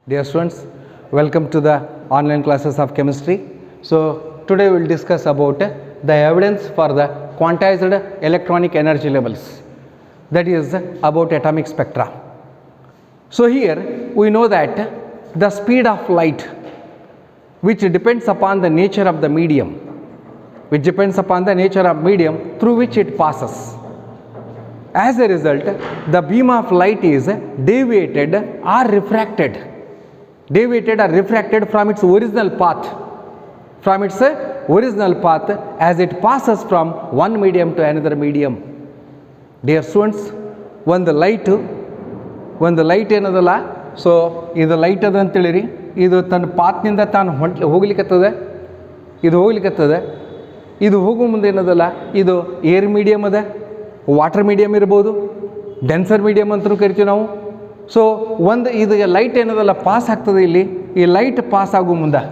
Dear students, welcome to the online classes of chemistry. So today we will discuss about the evidence for the quantized electronic energy levels, that is about atomic spectra. So here we know that the speed of light, which depends upon the nature of the medium, through which it passes. As a result, the beam of light is deviated or refracted from its original path, as it passes from one medium to another medium. Dear students, ಒಂದು light ಏನದಲ್ಲ, so ಇದು light ಅದ ಅಂತೇಳಿರಿ, ಇದು ತನ್ನ ಪಾತ್ನಿಂದ ತಾನು ಹೋಗ್ಲಿಕ್ಕತ್ತದೆ, ಇದು ಹೋಗೋ ಮುಂದೆ ಏನದಲ್ಲ, ಇದು ಏರ್ ಮೀಡಿಯಮ್ ಅದ, ವಾಟರ್ ಮೀಡಿಯಮ್ ಇರ್ಬೋದು, ಡೆನ್ಸರ್ ಮೀಡಿಯಮ್ ಅಂತಲೂ ಕರಿತೀವಿ ನಾವು. ಸೊ ಇದು ಲೈಟ್ ಏನದಲ್ಲ ಪಾಸ್ ಆಗ್ತದೆ. ಇಲ್ಲಿ ಈ ಲೈಟ್ ಪಾಸ್ ಆಗೋ ಮುಂದೆ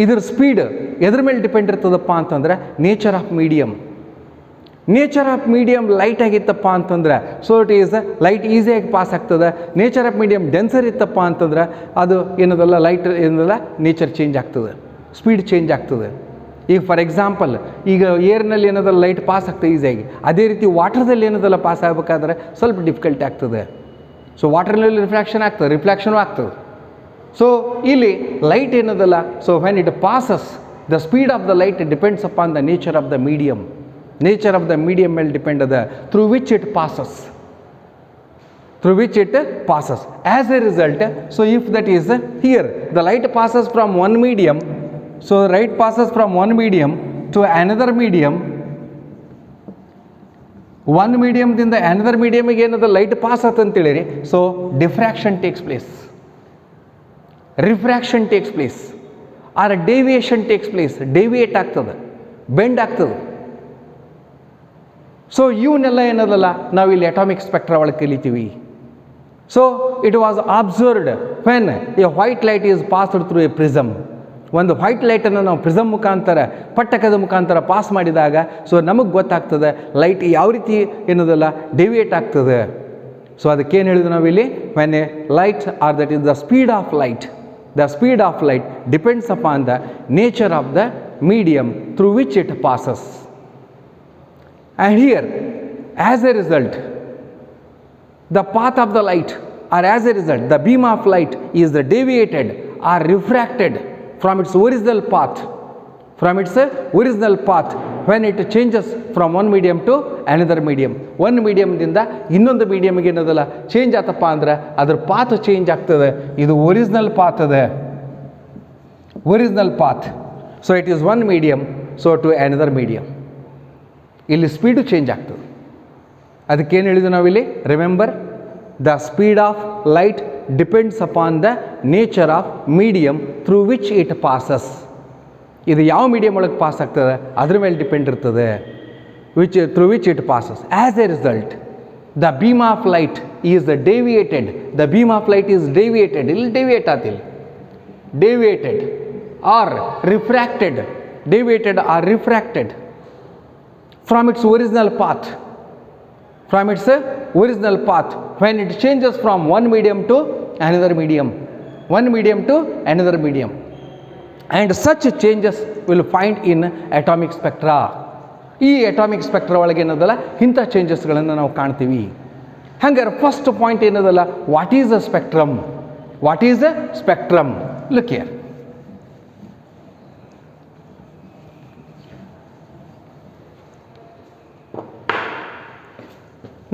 ಇದ್ರ ಸ್ಪೀಡ್ ಎದ್ರ ಮೇಲೆ ಡಿಪೆಂಡ್ ಇರ್ತದಪ್ಪ ಅಂತಂದ್ರೆ ನೇಚರ್ ಆಫ್ ಮೀಡಿಯಮ್ ಲೈಟ್ ಆಗಿತ್ತಪ್ಪ ಅಂತಂದ್ರೆ ಸೊ ಇಟ್ ಈಸ್ ಲೈಟ್ ಈಸಿಯಾಗಿ ಪಾಸ್ ಆಗ್ತದೆ. ನೇಚರ್ ಆಫ್ ಮೀಡಿಯಮ್ ಡೆನ್ಸರ್ ಇತ್ತಪ್ಪ ಅಂತಂದ್ರೆ ಅದು ಏನದಲ್ಲ ಲೈಟ್ ಏನದಲ್ಲ ನೇಚರ್ ಚೇಂಜ್ ಆಗ್ತದೆ, ಸ್ಪೀಡ್ ಚೇಂಜ್ ಆಗ್ತದೆ. ಈಗ ಫಾರ್ ಎಕ್ಸಾಂಪಲ್, ಈಗ ಏರ್ನಲ್ಲಿ ಏನದಲ್ಲ ಲೈಟ್ ಪಾಸ್ ಆಗ್ತದೆ ಈಸಿಯಾಗಿ, ಅದೇ ರೀತಿ ವಾಟರ್ದಲ್ಲಿ ಏನದಲ್ಲ ಪಾಸ್ ಆಗಬೇಕಾದ್ರೆ ಸ್ವಲ್ಪ ಡಿಫಿಕಲ್ಟಿ ಆಗ್ತದೆ. ಸೊ ವಾಟರ್ನಲ್ಲಿ ರಿಫ್ಲೆಕ್ಷನು ಆಗ್ತದೆ. ಸೊ ಇಲ್ಲಿ ಲೈಟ್ ಏನದಲ್ಲ, so when it passes, the speed of the light depends upon the nature of the medium ಮೇಲೆ ಡಿಪೆಂಡ್ ಅದ, through which it passes. As a result, so if that is here, the light passes from one medium, so light passes from one medium to another medium, one medium ದಿಂದ another medium ಗೆ ಏನದ light pass ಆತಂತೇಳಿರಿ. So diffraction takes place, refraction takes place, or deviation takes place. Deviate ಆಗ್ತದೆ, bend ಆಗ್ತದೆ. So ಇವನ್ನೆಲ್ಲ ಏನದಲ್ಲ ನಾವು ಇಲ್ಲಿ ಅಟಾಮಿಕ್ ಸ್ಪೆಕ್ಟ್ರಾ ಒಳಗೆ ಕಲಿತೀವಿ. So it was observed when a white light is passed through a prism. ಒಂದು ವೈಟ್ ಲೈಟನ್ನು ನಾವು ಪ್ರಿಸಮ್ ಮುಖಾಂತರ, ಪಟ್ಟಕದ ಮುಖಾಂತರ ಪಾಸ್ ಮಾಡಿದಾಗ ಸೊ ನಮಗೆ ಗೊತ್ತಾಗ್ತದೆ ಲೈಟ್ ಯಾವ ರೀತಿ ಏನದಲ್ಲ ಡೆವಿಯೇಟ್ ಆಗ್ತದೆ. ಸೊ ಅದಕ್ಕೇನು ಹೇಳಿದ್ವಿ ನಾವಿಲ್ಲಿ, when a light or that is the speed of light depends upon the nature of the medium through which it passes. And here, as a result, the path of the light, or as a result, the beam of light is deviated or refracted from its original path when it changes from one medium to another medium. ಒಂದು ಮೀಡಿಯಮ್ದಿಂದ ಇನ್ನೊಂದು ಮೀಡಿಯಮ್ಗೆ ಏನದಲ್ಲ change ಆತಪ್ಪ ಅಂದ್ರೆ ಅದ್ರ path change ಆಗ್ತದೆ. ಇದು original path. So it is one medium so to another medium. ಇಲ್ಲಿ speed change ಆಗ್ತದೆ. ಅದಕ್ಕೇನು ಹೇಳಿದ್ವಿ ನಾವಿಲ್ಲಿ, remember, the speed of light depends upon the nature of medium through which it passes. ಇದು ಯಾವ ಮೀಡಿಯಮ್ ಒಳಗೆ ಪಾಸ್ ಆಗ್ತದೆ ಅದ್ರ ಮೇಲೆ ಡಿಪೆಂಡ್ ಇರ್ತದೆ, through which it passes. As a result, the beam of light is deviated. ಇಲ್ಲಿ deviate ಆತಿಲ್ಲ, deviated or refracted from its original path when it changes from one medium to another medium, and such changes will find in atomic spectra. ಈ atomic spectra ಒಳಗೆ ಏನದಲ್ಲ ಇಂಥ ಚೇಂಜಸ್ಗಳನ್ನು ನಾವು ಕಾಣ್ತೀವಿ. ಹಂಗಾರೆ first point ಏನದಲ್ಲ, what is a spectrum? Look here.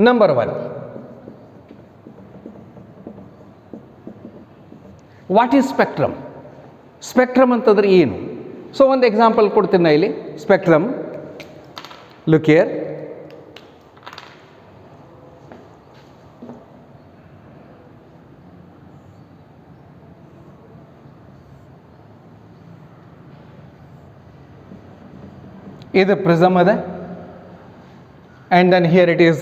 Number 1, what is spectrum ಅಂತಂದ್ರೆ ಏನು? ಸೊ ಒಂದು ಎಕ್ಸಾಂಪಲ್ ಕೊಡ್ತೀನಿ ನಾ ಇಲ್ಲಿ. Spectrum, look here. ಇದು ಪ್ರಿಸಮ್ ಅದ, and then here it is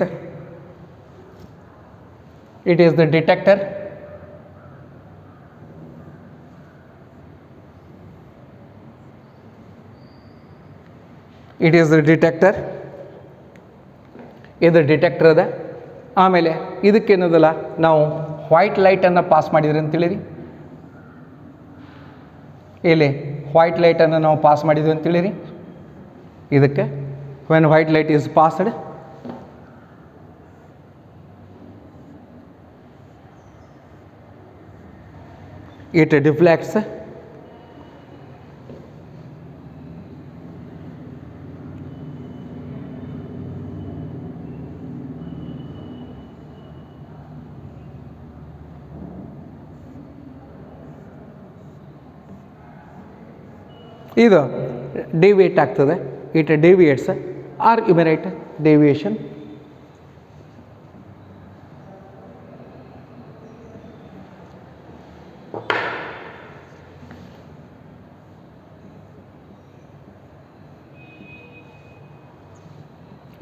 the detector. ಇದು ಡಿಟೆಕ್ಟರ್ ಅದ. ಆಮೇಲೆ ಇದಕ್ಕೇನದಲ್ಲ ನಾವು ವೈಟ್ ಲೈಟನ್ನು ಪಾಸ್ ಮಾಡಿದ್ರಿ ಅಂತೇಳಿರಿ. ಇಲ್ಲಿ ವೈಟ್ ಲೈಟನ್ನು ನಾವು ಪಾಸ್ ಮಾಡಿದ್ವಿ ಅಂತ ತಿಳಿರಿ. ಇದಕ್ಕೆ when white light is passed, it deflects ಇದು ಡಿವಿಯೇಟ್ ಆಗ್ತದೆ. It deviates or emirate deviation.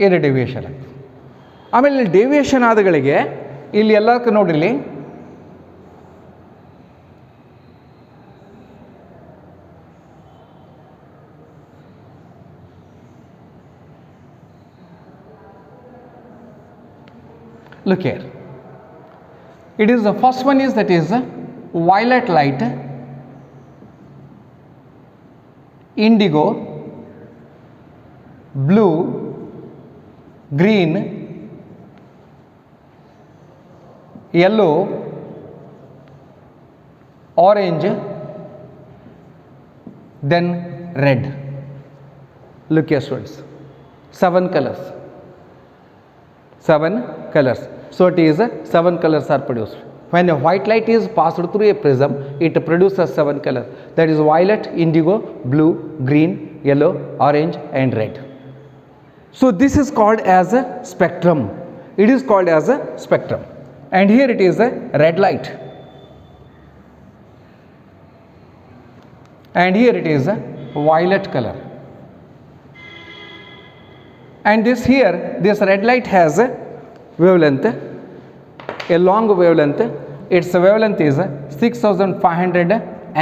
ಇದು ಡೆವಿಯೇಷನ್. ಆಮೇಲೆ ಡೆವಿಯೇಷನ್ ಆದಗಳಿಗೆ ಇಲ್ಲಿ ಎಲ್ಲಕ್ಕೆ ನೋಡಿರಲಿ, look here, it is the first one is that is violet light, indigo, blue, green, yellow, orange, then red. Look here students, 7 colors. 7 colors. So it is 7 colors are produced. When a white light is passed through a prism, it produces 7 colors. That is violet, indigo, blue, green, yellow, orange and red. So this is called as a spectrum. It is called as a spectrum. And here it is a red light. And here it is a violet color. And this here, this red light has a wavelength, a long wavelength. Its wavelength is 6500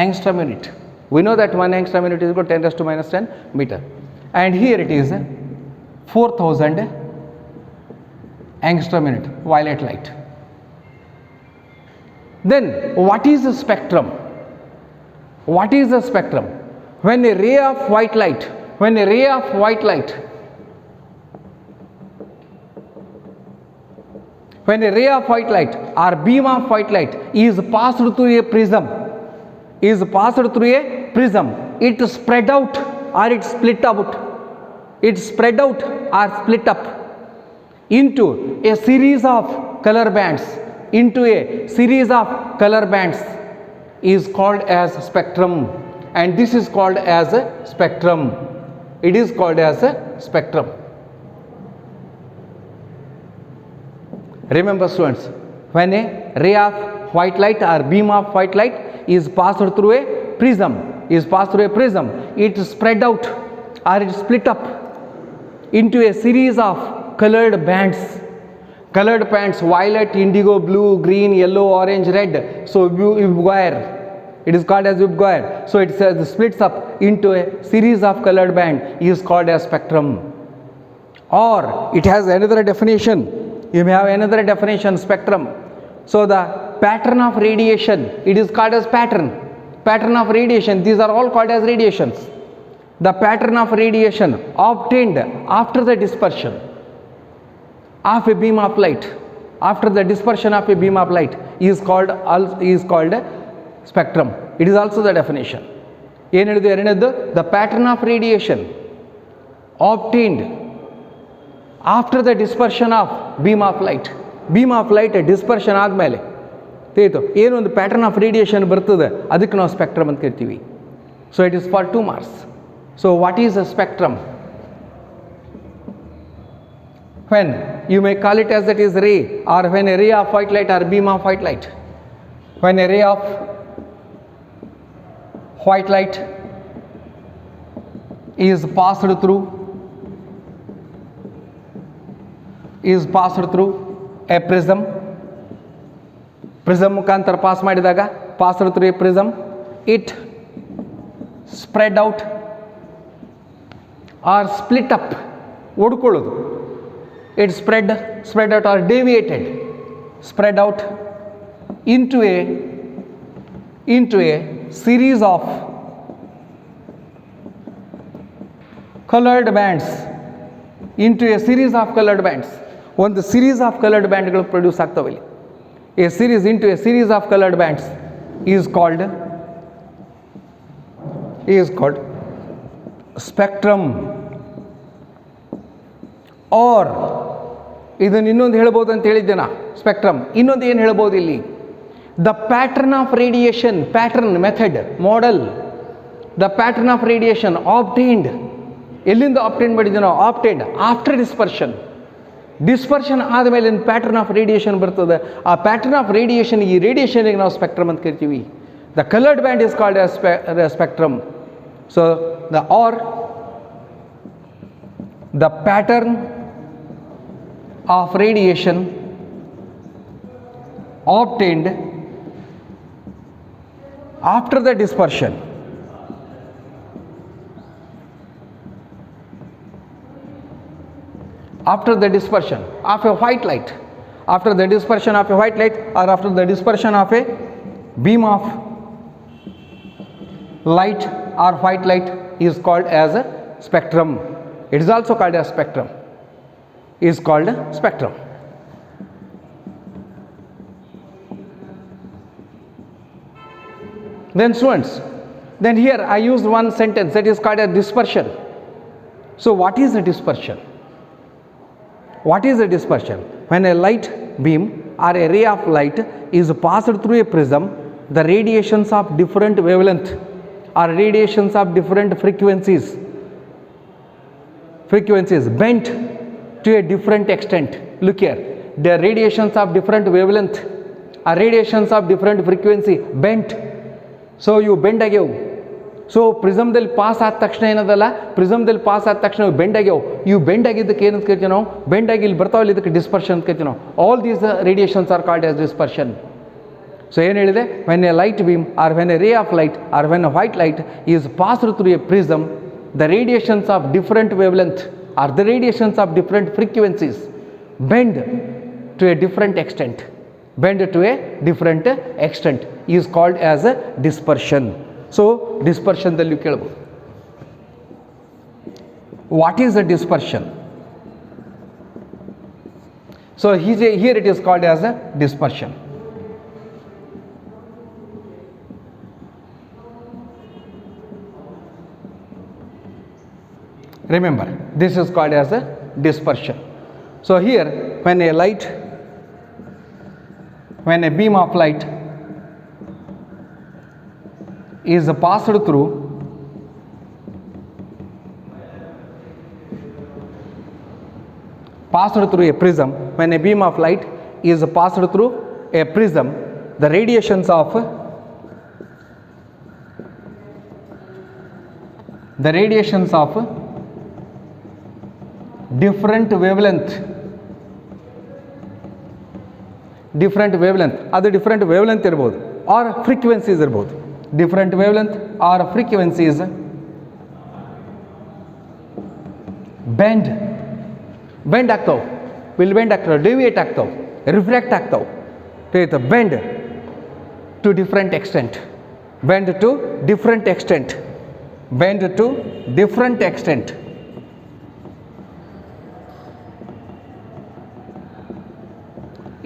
angstrom unit. We know that 1 angstrom unit is equal to 10 raised to minus 10 meter. And here it is 4000 angstrom unit, violet light. Then what is the spectrum? What is the spectrum? When a ray of white light, when a ray of white light, when a ray of white light or beam of white light is passed through a prism, is passed through a prism, it spread out or it split out, it spread out or split up into a series of color bands, into a series of color bands is called as spectrum. And this is called as a spectrum. It is called as a spectrum. Remember students, when a ray of white light or beam of white light is passed through a prism, it spread out or it split up into a series of colored bands. Colored bands, violet, indigo, blue, green, yellow, orange, red. So Voigtlander, it is called as Voigtlander. So it splits up into a series of colored band is called as spectrum. Or it has another definition. You may have another definition, spectrum. So the pattern of radiation, it is called as pattern of radiation. These are all called as radiations. The pattern of radiation obtained after the dispersion of a beam of light, after the dispersion of a beam of light is called spectrum. It is also the definition. The pattern of radiation obtained after the dispersion of beam of light dispersion ಆದಮೇಲೆ ತಿಳಿತು ಏನೊಂದು pattern of radiation ಬರ್ತದೆ, ಅದಕ್ಕೆ ನಾವು spectrum ಅಂತ ಕರಿತೀವಿ. So it is for 2 marks. So what is a spectrum? When you may call it as that is ray, or when a ray of white light or beam of white light, when a ray of white light is passed through a prism ಮುಖಾಂತರ pass ಮಾಡಿದಾಗ, passed through a prism, it spread out or split up, ಓಡ್ಕೊಳ್ಳೋದು, it spread out or deviated, spread out into a series of colored bands into a series of colored bands. ಒಂದು series of coloured ಬ್ಯಾಂಡ್ಗಳು produce ಆಗ್ತವೆ ಇಲ್ಲಿ. A series into a series of coloured bands is called spectrum. Or ಇದನ್ನು ಇನ್ನೊಂದು ಹೇಳ್ಬೋದು ಅಂತ ಹೇಳಿದ್ದೆ ನಾ, ಸ್ಪೆಕ್ಟ್ರಮ್. ಇನ್ನೊಂದು ಏನು ಹೇಳ್ಬೋದು ಇಲ್ಲಿ, the pattern of radiation, pattern, method, model, the pattern of radiation obtained. ಎಲ್ಲಿಂದ ಆಬ್ಟೈನ್ ಮಾಡಿದ್ವಿ ನಾವು? Obtained after dispersion. ಡಿಸ್ಪರ್ಷನ್ ಆದಮೇಲೆ ಪ್ಯಾಟರ್ನ್ ಆಫ್ ರೇಡಿಯೇಷನ್ ಬರ್ತದೆ. ಆ ಪ್ಯಾಟರ್ನ್ ಆಫ್ ರೇಡಿಯೇಷನ್, ಈ ರೇಡಿಯೇಷನ್ಗೆ ನಾವು ಸ್ಪೆಕ್ಟ್ರಮ್ ಅಂತ ಕರಿತೀವಿ. The coloured band is called as spectrum. So the are the pattern of radiation obtained after the dispersion. After the dispersion of a white light, after the dispersion of a white light, or after the dispersion of a beam of light or white light is called as a spectrum. It is also called as spectrum. Is called spectrum. Then students, then here I used one sentence that is called a dispersion. So what is a dispersion? What is a dispersion? When a light beam or a ray of light is passed through a prism, the radiations of different wavelength or radiations of different frequencies bent to a different extent. Look here, the radiations of different wavelength or radiations of different frequency bent. So ಇವು bend ಆಗ್ಯಾವು. So ಪ್ರಿಸಮ್ದಲ್ಲಿ pass ಆದ ತಕ್ಷಣ ಏನದಲ್ಲ, ಪ್ರಿಸಮ್ದಲ್ಲಿ pass ಆದ ತಕ್ಷಣ ಇವು bend ಆಗ್ಯಾವು. ಇವು bend ಆಗಿದ್ದಕ್ಕೆ ಏನಂತ ಕರಿತೀವಿ ನಾವು? ಬೆಂಡ್ ಆಗಿ ಇಲ್ಲಿ ಬರ್ತಾವಲ್ಲ, ಇದಕ್ಕೆ ಡಿಸ್ಪರ್ಷನ್ ಅಂತ ಕರಿತೀವಿ ನಾವು. All these radiations are called as dispersion. So ಏನು ಹೇಳಿದೆ? When a light beam or when a ray of light or when a white light is passed through a prism, the radiations of different wavelength or the radiations of different frequencies bend to a different extent. Bend to a different extent is called as a dispersion. So dispersion dalli kelabo. What is a dispersion? So here it is called as a dispersion. Remember, this is called as a dispersion. So here when a beam of light is passed through a prism, when a beam of light is passed through a prism, the radiations of different wavelength, ಅದು different wavelength ಇರ್ಬೋದು or frequencies ಇರ್ಬೋದು. Different wavelength or frequencies bend ಆಗ್ತಾವೆ, bend ಆಗ್ತಾವೆ, deviate ಆಗ್ತಾವೆ, reflect ಆಗ್ತಾವೆ. Bend to different extent, bend to different extent, bend to different extent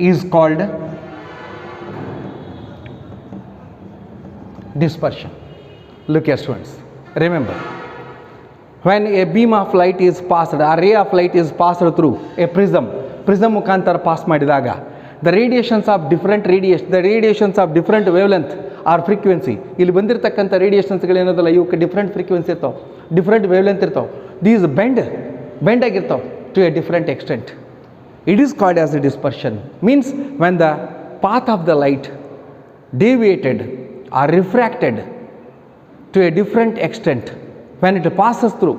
is called dispersion. Look here students, remember, when a beam of light is passed, a ray of light is passed through a prism ಮುಖಾಂತರ pass ಮಾಡಿದಾಗ the radiations of different wavelength or frequency, ಇಲ್ಲಿ ಬಂದಿರತಕ್ಕಂಥ ರೇಡಿಯೇಷನ್ಸ್ಗಳು ಏನದಲ್ಲ, ಇವಕ್ಕೆ different frequency ಇರ್ತಾವೆ, different wavelength ಇರ್ತಾವೆ. These bend ಆಗಿರ್ತಾವೆ to a different extent. It is called as a dispersion. Means when the path of the light deviated or refracted to a different extent, when it passes through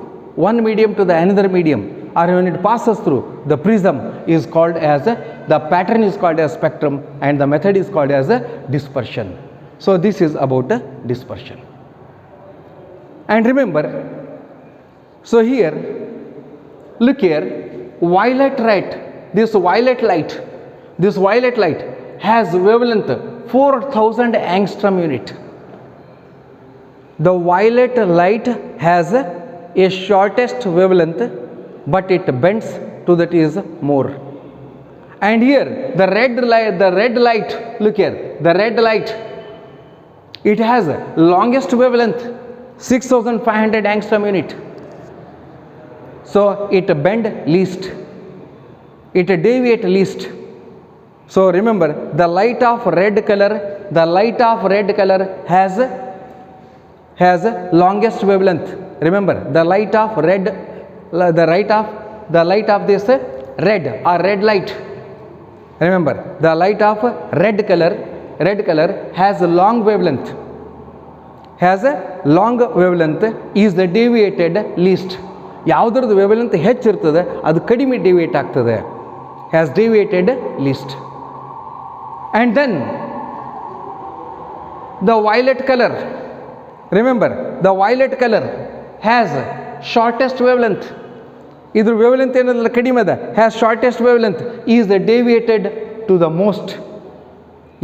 one medium to the another medium, or when it passes through the prism, is called as the pattern is called as spectrum, and the method is called as a dispersion. So this is about the dispersion. And remember, so here, look here, violet light, this violet light has wavelength 4000 angstrom unit. The violet light has a shortest wavelength, but it bends to that is more. And here the red light, look here, the red light, it has longest wavelength 6500 angstrom unit. So it bend least, it deviate least. So remember, the light of red color has longest wavelength. Remember, the light of this red or red light. Remember, the light of red color has a long wavelength. Is the deviated least. ಯಾವುದರದ್ದು wavelength ಹೆಚ್ಚಿರ್ತದೆ ಅದು ಕಡಿಮೆ deviate ಆಗ್ತದೆ, has deviated least. And then the violet colour, remember the violet colour has shortest wavelength. ಇದ್ರ wavelength ಏನಲ್ಲ ಕಡಿಮೆ ಅದ, has shortest wavelength is the deviated to the most.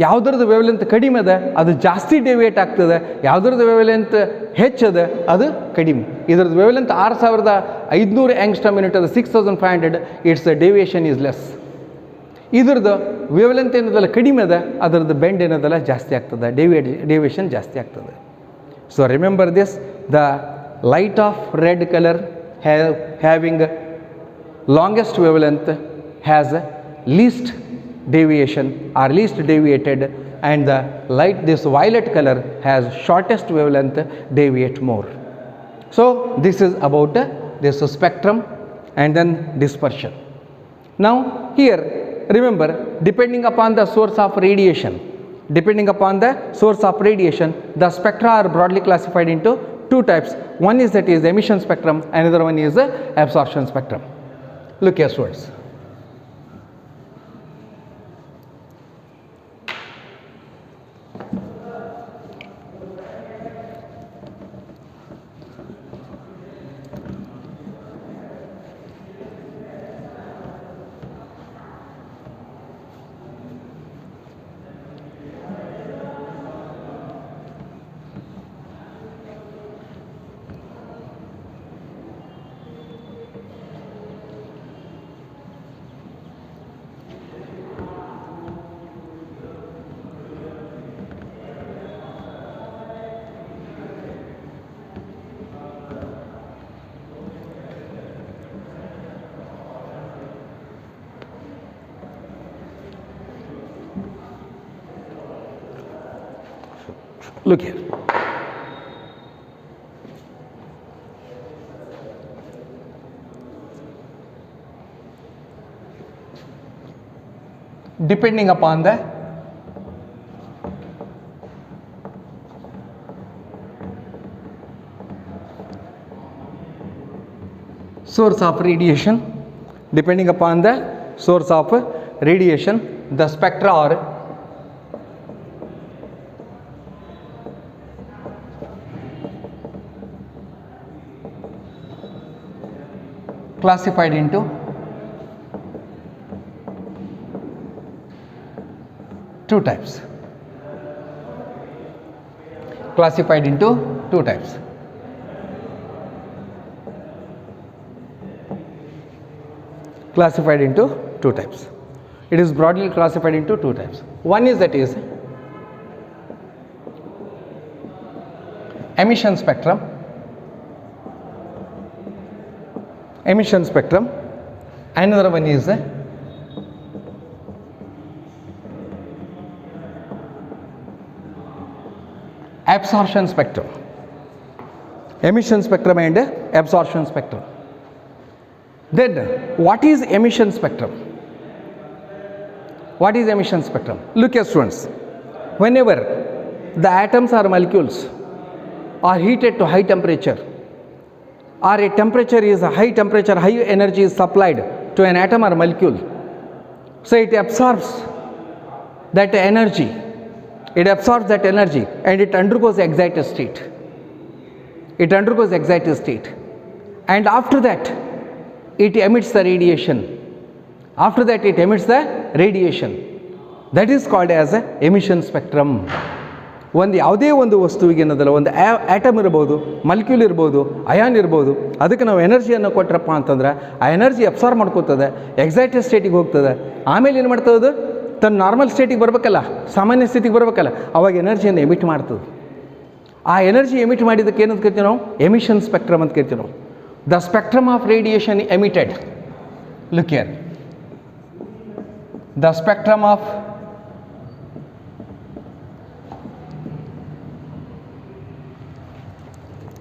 ಯಾವುದ್ರದ್ದು ವೇವಲೆಂತ್ ಕಡಿಮೆ ಅದ ಅದು ಜಾಸ್ತಿ ಡೆವಿಯೇಟ್ ಆಗ್ತದೆ, ಯಾವುದ್ರದ್ದು ವೇವಲೆಂತ್ ಹೆಚ್ಚದ ಅದು ಕಡಿಮೆ. ಇದ್ರದ್ದು ವೇವಲೆಂತ್ 6500 ಆಂಗ್ಸ್ಟ್ರಾಮ್ ಯೂನಿಟ್ ಅದು 6500, ಇಟ್ಸ್ ಡೆವಿಯೇಷನ್ ಈಸ್ ಲೆಸ್. ಇದ್ರದ್ದು ವೇವಲೆಂತ್ ಏನದಲ್ಲ ಕಡಿಮೆ ಅದ, ಅದರದ್ದು ಬೆಂಡ್ ಏನದಲ್ಲ ಜಾಸ್ತಿ ಆಗ್ತದೆ, ಡೆವಿಯೇಷನ್ ಜಾಸ್ತಿ ಆಗ್ತದೆ. So remember this, the light off red colour having longest wavelength has least deviation or least deviated, and the light, this violet color, has shortest wavelength, deviate more. So this is about this spectrum and then dispersion. Now here remember, depending upon the source of radiation, the spectra are broadly classified into two types. One is that is emission spectrum, another one is absorption spectrum. Look here students. Look here. Depending upon the source of radiation, the spectra are classified into two types. It is broadly classified into two types. One is that is emission spectrum. Another one is absorption spectrum. Emission spectrum and absorption spectrum. Then what is emission spectrum? Look here students, whenever the atoms or molecules are heated to high temperature, or a temperature is a high temperature, high energy is supplied to an atom or molecule, so it absorbs that energy, and it undergoes excited state. And after that it emits the radiation. That is called as a emission spectrum. ಒಂದು ಯಾವುದೇ ಒಂದು ವಸ್ತುವಿಗೆ ಏನದಲ್ಲ ಒಂದು atom ಇರ್ಬೋದು, ಮಲ್ಕ್ಯೂಲ್ ಇರ್ಬೋದು, ion ಇರ್ಬೋದು, ಅದಕ್ಕೆ ನಾವು ಎನರ್ಜಿಯನ್ನು ಕೊಟ್ಟರಪ್ಪ ಅಂತಂದ್ರೆ ಆ ಎನರ್ಜಿ ಅಬ್ಸಾರ್ವ್ ಮಾಡ್ಕೋತದೆ, ಎಕ್ಸೈಟೆಡ್ ಸ್ಟೇಟಿಗೆ ಹೋಗ್ತದೆ. ಆಮೇಲೆ ಏನು ಮಾಡ್ತದೆ, ತನ್ನ ನಾರ್ಮಲ್ ಸ್ಟೇಟಿಗೆ ಬರಬೇಕಲ್ಲ, ಸಾಮಾನ್ಯ ಸ್ಥಿತಿಗೆ ಬರಬೇಕಲ್ಲ, ಅವಾಗ ಎನರ್ಜಿಯನ್ನು ಎಮಿಟ್ ಮಾಡ್ತದೆ. ಆ ಎನರ್ಜಿ ಎಮಿಟ್ ಮಾಡಿದ್ದಕ್ಕೆ ಏನಂತ ಕರಿತೀವಿ ನಾವು? ಎಮಿಷನ್ ಸ್ಪೆಕ್ಟ್ರಮ್ ಅಂತ ಕರಿತೀವಿ ನಾವು. The spectrum of radiation emitted, look here, the spectrum of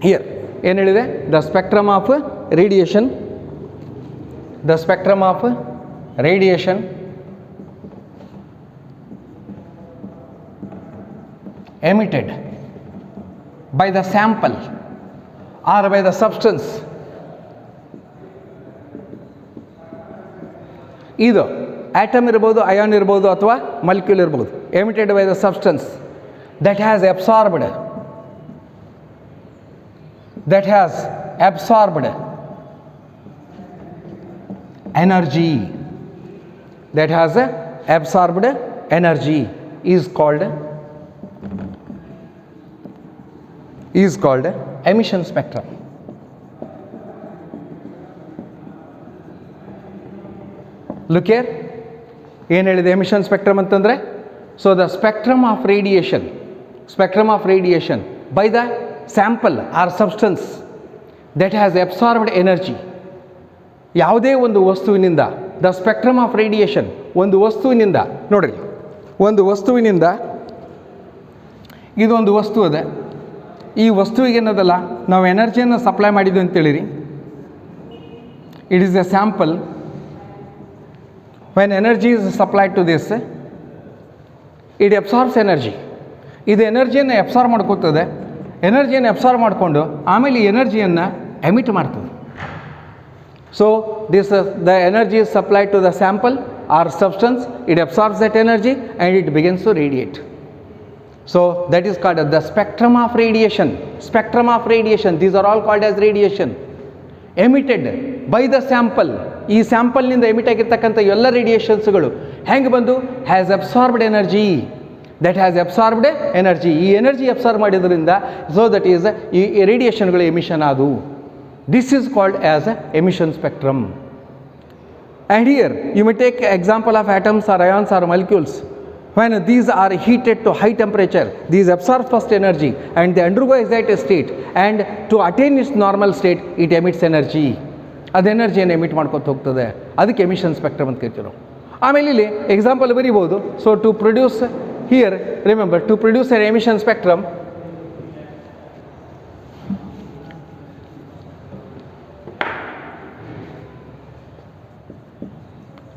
here ಏನು ಹೇಳಿದೆ? The spectrum of radiation, the spectrum of radiation emitted by the sample or by the substance. ಇದು ಆಟಮ್ ಇರ್ಬೋದು, ಅಯಾನ್ ಇರ್ಬೋದು, ಅಥವಾ ಮಲ್ಕ್ಯೂಲ್ ಇರ್ಬೋದು. Emitted by the substance that has absorbed energy, that has absorbed energy is called emission spectrum. Look here, ಏನು ಹೇಳಿದೆ emission spectrum ಅಂತಂದರೆ? So the spectrum of radiation by the sample or substance that has absorbed energy. ಯಾವುದೇ ಒಂದು ವಸ್ತುವಿನಿಂದ, the spectrum of radiation, ಒಂದು ವಸ್ತುವಿನಿಂದ, ನೋಡಿರಿ, ಒಂದು ವಸ್ತುವಿನಿಂದ, ಇದೊಂದು ವಸ್ತು ಅದ, ಈ ವಸ್ತುವಿಗೆ ಏನದಲ್ಲ ನಾವು ಎನರ್ಜಿಯನ್ನು ಸಪ್ಲೈ ಮಾಡಿದ್ವಿ ಅಂತೇಳಿರಿ. It is a sample. When energy is supplied to this, it absorbs energy. ಇದು ಎನರ್ಜಿಯನ್ನು ಅಬ್ಸಾರ್ವ್ ಮಾಡ್ಕೋತದೆ. ಎನರ್ಜಿಯನ್ನು ಅಬ್ಸಾರ್ವ್ ಮಾಡಿಕೊಂಡು ಆಮೇಲೆ ಈ ಎನರ್ಜಿಯನ್ನು ಎಮಿಟ್ ಮಾಡ್ತದೆ. So this the energy is supplied to the sample or substance, it absorbs that energy and it begins to radiate. So that is called the spectrum of radiation. Spectrum of radiation, these are all called as radiation. Emitted by the sample. ಈ ಸ್ಯಾಂಪಲ್ನಿಂದ emit ಆಗಿರ್ತಕ್ಕಂಥ ಎಲ್ಲ ರೇಡಿಯೇಷನ್ಸ್ಗಳು ಹೆಂಗೆ ಬಂದು? Has absorbed energy, that has absorbed energy. ಈ energy absorb ಮಾಡಿದ್ರಿಂದ so that is ಈ ರೇಡಿಯೇಷನ್ಗಳು ಎಮಿಷನ್ ಆದವು. This is called as emission spectrum. And here you may take example of atoms or ions or molecules. When these are heated to high temperature, these absorb first energy and they undergo excited state, and to attain its normal state it emits energy. ಅದು ಎನರ್ಜಿಯನ್ನು emit ಮಾಡ್ಕೊತ ಹೋಗ್ತದೆ. ಅದಕ್ಕೆ emission spectrum ಅಂತ ಕರಿತೀವಿ ನಾವು. ಆಮೇಲೆ ಇಲ್ಲಿ example ಬರೀಬೋದು. So to produce here, remember, to produce an emission spectrum,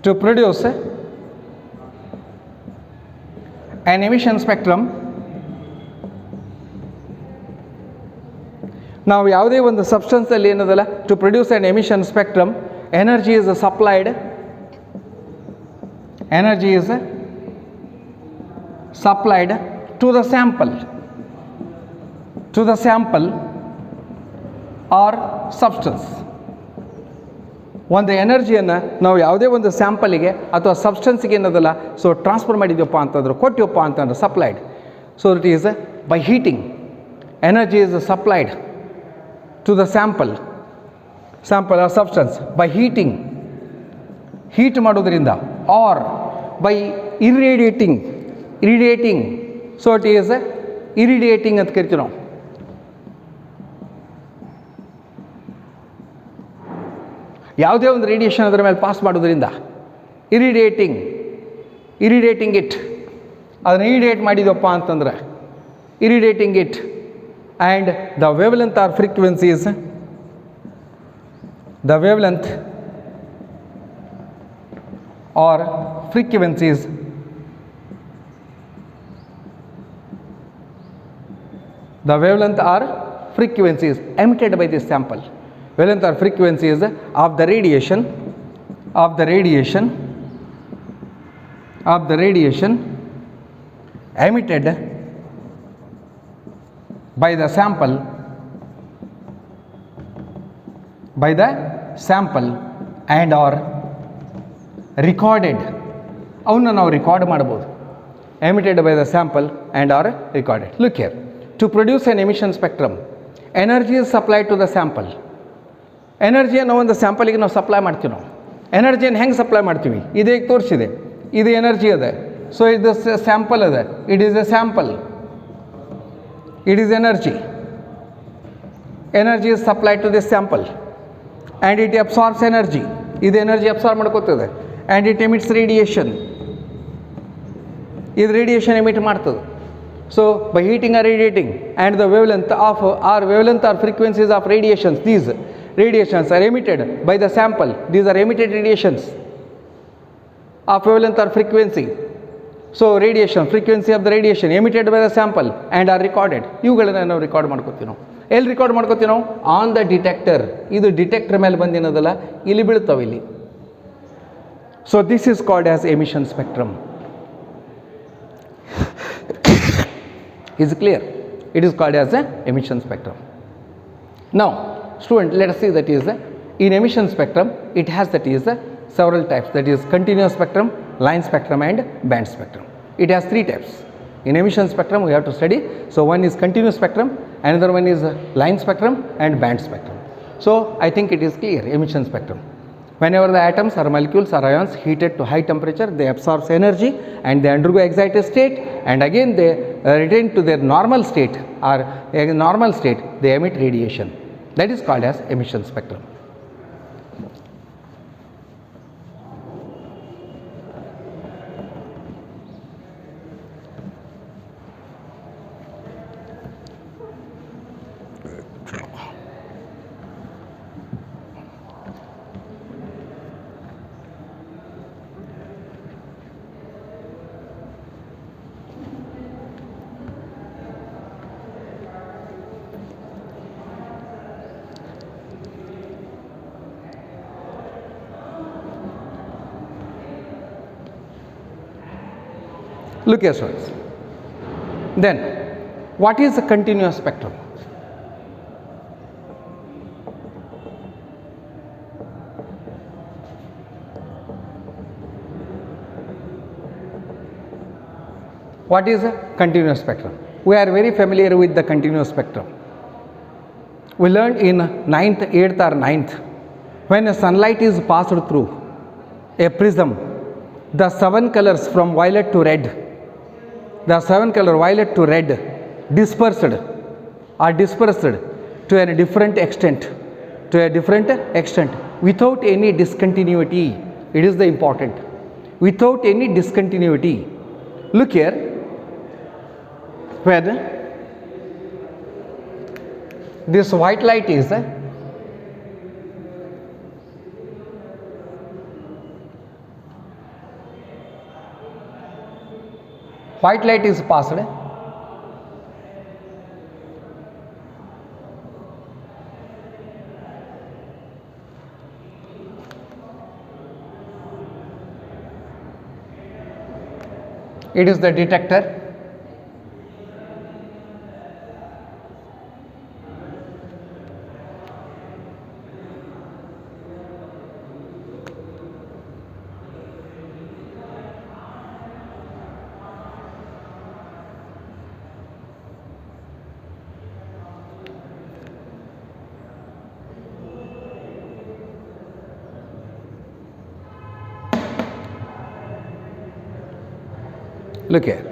to produce an emission spectrum, ನಾವು ಯಾವುದೇ ಒಂದು ಸಬ್ಸ್ಟೆನ್ಸಲ್ಲಿ ಏನದಲ್ಲ, to produce an emission spectrum, energy is supplied to the sample or substance. ಒಂದು ಎನರ್ಜಿಯನ್ನು ನಾವು ಯಾವುದೇ ಒಂದು ಸ್ಯಾಂಪಲಿಗೆ ಅಥವಾ ಸಬ್ಸ್ಟೆನ್ಸಿಗೆ ಏನದಲ್ಲ ಸೊ ಟ್ರಾನ್ಸ್ಫರ್ ಮಾಡಿದ್ವಪ್ಪ ಅಂತಂದ್ರೆ, ಕೊಟ್ಟಿವಪ್ಪ ಅಂತಂದ್ರೆ, supplied. So it is by heating, energy is supplied to the sample or substance by heat ಮಾಡೋದ್ರಿಂದ, or by irradiating. So it is irradiating ಅಂತ ಕರಿತೀವಿ ನಾವು. ಯಾವುದೇ ಒಂದು ರೇಡಿಯೇಷನ್ ಅದರ ಮೇಲೆ ಪಾಸ್ ಮಾಡೋದ್ರಿಂದ ಇರಿಡೇಟಿಂಗ್ ಇಟ್, ಅದನ್ನು ಇರಿಡೇಟ್ ಮಾಡಿದಪ್ಪ ಅಂತಂದರೆ irradiating it. And the wavelength or frequencies, the wavelength or frequencies emitted by this sample. Wavelength or frequencies of the radiation emitted by the sample and or recorded. ಅವನ್ನ ನಾವು record ಮಾಡ್ಬೋದು. emitted by the sample and are recorded. Look here, to produce an emission spectrum, energy is supplied to the sample. ಎನರ್ಜಿಯನ್ನು ಒಂದು ಸ್ಯಾಂಪಲಿಗೆ ನಾವು supply ಮಾಡ್ತೀವಿ. ನಾವು ಎನರ್ಜಿಯನ್ನು ಹೆಂಗೆ supply ಮಾಡ್ತೀವಿ, ಇದು ಈಗ ತೋರಿಸಿದೆ, ಇದು ಎನರ್ಜಿ ಅದ. ಸೊ ಇದು ಸ್ಯಾಂಪಲ್ ಅದ, it is a sample, it is energy. Energy is supplied to this sample and it absorbs energy. ಇದು ಎನರ್ಜಿ ಅಬ್ಸಾರ್ಬ್ ಮಾಡ್ಕೋತದೆ ಆ್ಯಂಡ್ ಇಟ್ ಎಮಿಟ್ಸ್ ರೇಡಿಯೇಷನ್. ಇದು ರೇಡಿಯೇಷನ್ ಎಮಿಟ್ ಮಾಡ್ತದೆ. So by heating or radiating and the wavelength or frequencies of radiations, these radiations are emitted by the sample. These are emitted radiations of wavelength or frequency. So radiation, frequency of the radiation emitted by the sample and are recorded. ಇವುಗಳನ್ನು ನಾವು record ಮಾಡ್ಕೋತೀವಿ. ನಾವು ಎಲ್ಲಿ record ಮಾಡ್ಕೋತೀವಿ? ನಾವು on the detector. ಇದು detector ಮೇಲೆ ಬಂದಿನೋದಲ್ಲ, ಇಲ್ಲಿ ಬೀಳ್ತಾವೆ ಇಲ್ಲಿ. So this is called as emission spectrum. Is clear? It is called as a emission spectrum. Now student, let us see that is in emission spectrum it has that is several types, that is continuous spectrum, line spectrum and band spectrum. It has three types. In emission spectrum we have to study. So one is continuous spectrum, another one is line spectrum and band spectrum. So I think it is clear. Emission spectrum, whenever the atoms or molecules or ions heated to high temperature, they absorb energy and they undergo excited state, and again they return to their normal state, or normal state they emit radiation. That is called as emission spectrum. Look here students, then what is a continuous spectrum? What is a continuous spectrum? We are very familiar with the continuous spectrum. We learned in 9th, 8th or 9th, when a sunlight is passed through a prism, the 7 colors from violet to red, the 7 color violet to red dispersed to a different extent, without any discontinuity. It is the important, without any discontinuity. Look here, when this white light is passed, it is the detector. Look here,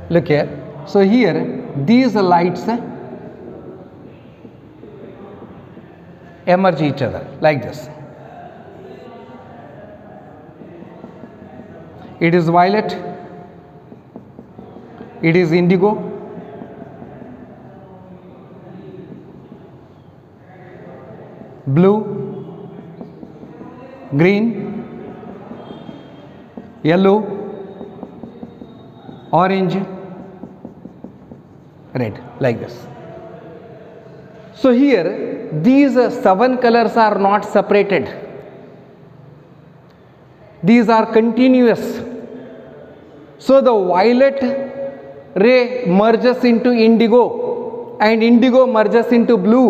look here. So here these lights emerge each other like this. It is violet, it is indigo, blue, green, yellow, orange, red, like this. So here these 7 colors are not separated, these are continuous. So the violet ray merges into indigo and indigo merges into blue,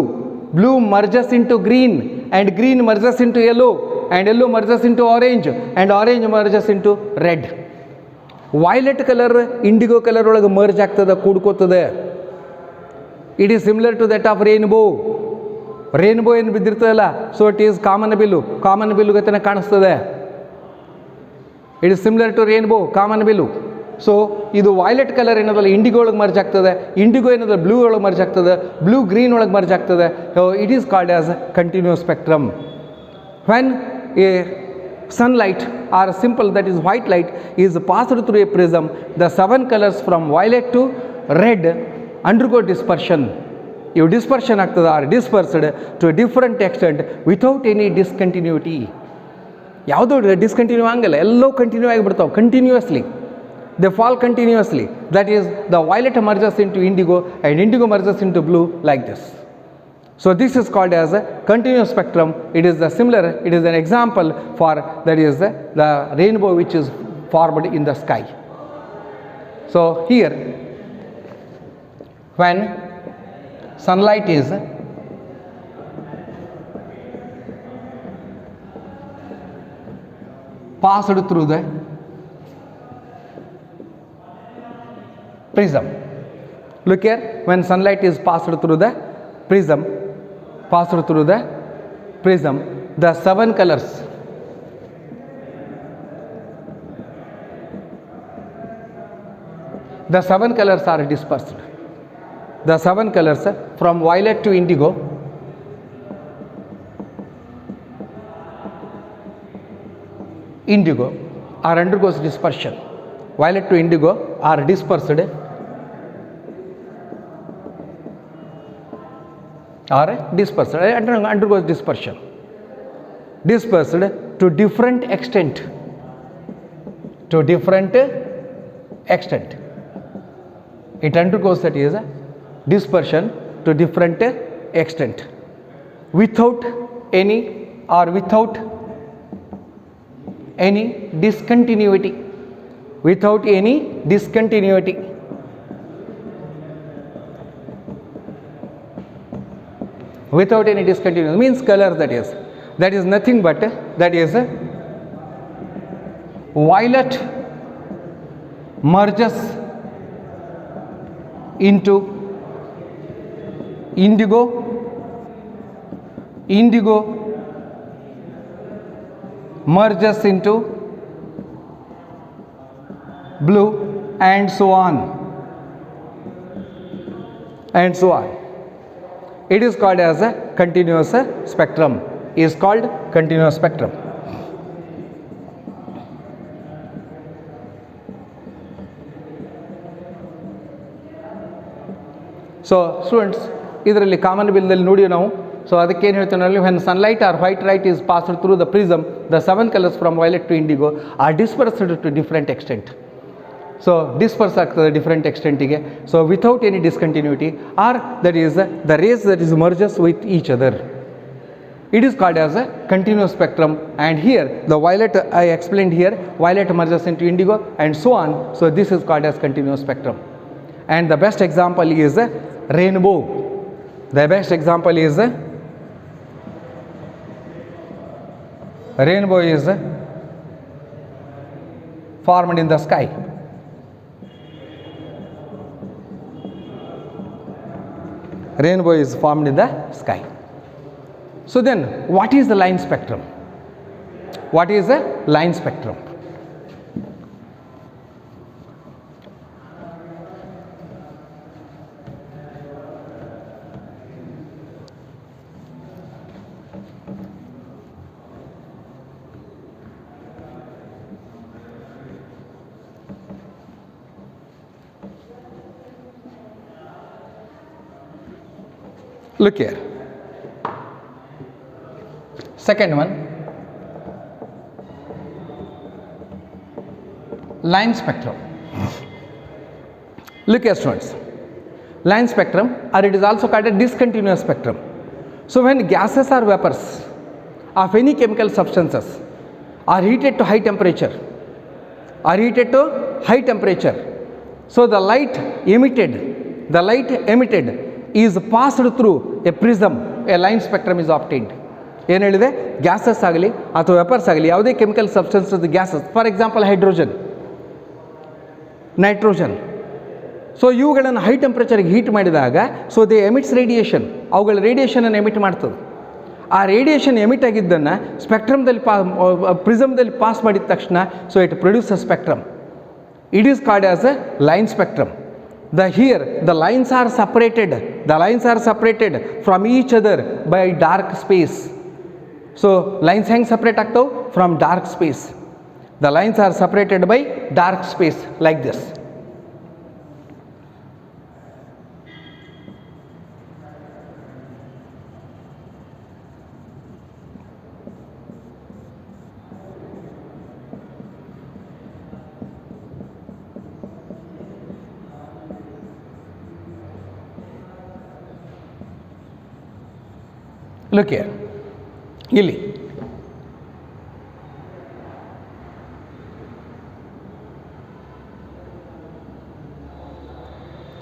blue merges into green and green merges into yellow, and yellow merges into orange, and orange merges into red. Violet color indigo color ಒಳಗೆ merge ಆಗ್ತದೆ, ಕೂಡ್ಕೋತದೆ. It is similar to that of rainbow. Rainbow ಏನು ಬಿದ್ದಿರ್ತದಲ್ಲ, so it is ಕಾಮನ ಬಿಲ್ಲು ಗತನೆ ಕಾಣಿಸ್ತದೆ. It is similar to rainbow, ಕಾಮನ ಬಿಲ್ಲು. ಸೊ ಇದು ವೈಲೆಟ್ ಕಲರ್ ಏನದಲ್ಲ ಇಂಡಿಗೋ ಒಳಗೆ ಮರ್ಜ್ ಆಗ್ತದೆ, ಇಂಡಿಗೋ ಏನದಲ್ಲ ಬ್ಲೂ ಒಳಗೆ ಮರ್ಜ್ ಆಗ್ತದೆ, ಬ್ಲೂ ಗ್ರೀನ್ ಒಳಗೆ ಮರ್ಜ್ ಆಗ್ತದೆ. It is called as continuous spectrum. When a sunlight or simple, that is white light, is passed through a prism, the 7 colors from violet to red undergo dispersion. You dispersion ಆಗ್ತದೆ are dispersed to a different extent without any discontinuity. ಯಾವುದೋ discontinue ಆಗಲ್ಲ, ಎಲ್ಲವೂ continue ಆಗಿಬಿಡ್ತಾವೆ continuously. They fall continuously. That is, the violet merges into indigo and indigo merges into blue like this. So this is called as a continuous spectrum. It is the similar, it is an example for, that is the rainbow which is formed in the sky. So here, when sunlight is passed through the prism. Look here, when sunlight is passed through the prism, the 7 colors are dispersed. The 7 colors from violet to indigo, are undergoes dispersion. Violet to indigo are dispersed undergoes dispersion to different extent. It undergoes, that is, dispersion to different extent without any discontinuity. Without any discontinuity. Means color, that is nothing but, that is violet merges into indigo, merges into blue, and so on. It is called as a continuous spectrum. So students, ಇದರಲ್ಲಿ common ಬಿಲ್ದಲ್ಲಿ ನೋಡಿ ನಾವು. So ಅದಕ್ಕೆ ಏನು ಹೇಳ್ತಾನೆ ಅಲ್ಲಿ, when sunlight or white light is passed through the prism, the 7 colors from violet to indigo are dispersed to different extent. So disperse ಆಗ್ತದೆ different ಎಕ್ಸ್ಟೆಂಟಿಗೆ. So without any discontinuity, or that is the rays that is merges with each other. It is called as a continuous spectrum. And here the violet, I explained here, violet merges into indigo and so on. So this is called as continuous spectrum. And the best example is rainbow. Rainbow is formed in the sky. So then, what is the line spectrum? Look here. Second one, line spectrum. Look here students, line spectrum, or it is also called a discontinuous spectrum. So when gases or vapors of any chemical substances are heated to high temperature, so the light emitted is passed through a prism, a line spectrum is obtained. ಏನು ಹೇಳಿದೆ, gases ಆಗಲಿ ಅಥವಾ ವೆಪರ್ಸ್ ಆಗಲಿ, ಯಾವುದೇ chemical substance gases, for example hydrogen, nitrogen. So ಇವುಗಳನ್ನು high ಟೆಂಪ್ರೇಚರ್ಗೆ heat ಮಾಡಿದಾಗ so they emits radiation, ಅವುಗಳ ರೇಡಿಯೇಷನನ್ನು emit ಮಾಡ್ತದೆ. ಆ ರೇಡಿಯೇಷನ್ ಎಮಿಟ್ ಆಗಿದ್ದನ್ನು ಸ್ಪೆಕ್ಟ್ರಮ್ದಲ್ಲಿ ಪ್ರಿಸಮ್ದಲ್ಲಿ ಪಾಸ್ ಮಾಡಿದ ತಕ್ಷಣ so it produce a spectrum. It is called as a line spectrum. The lines are separated from each other by dark space. So lines ಹೆಂಗೆ separate ಆಗ್ತಾವೆ? From dark space. The lines are separated by dark space like this. Look here, ಇಲ್ಲಿ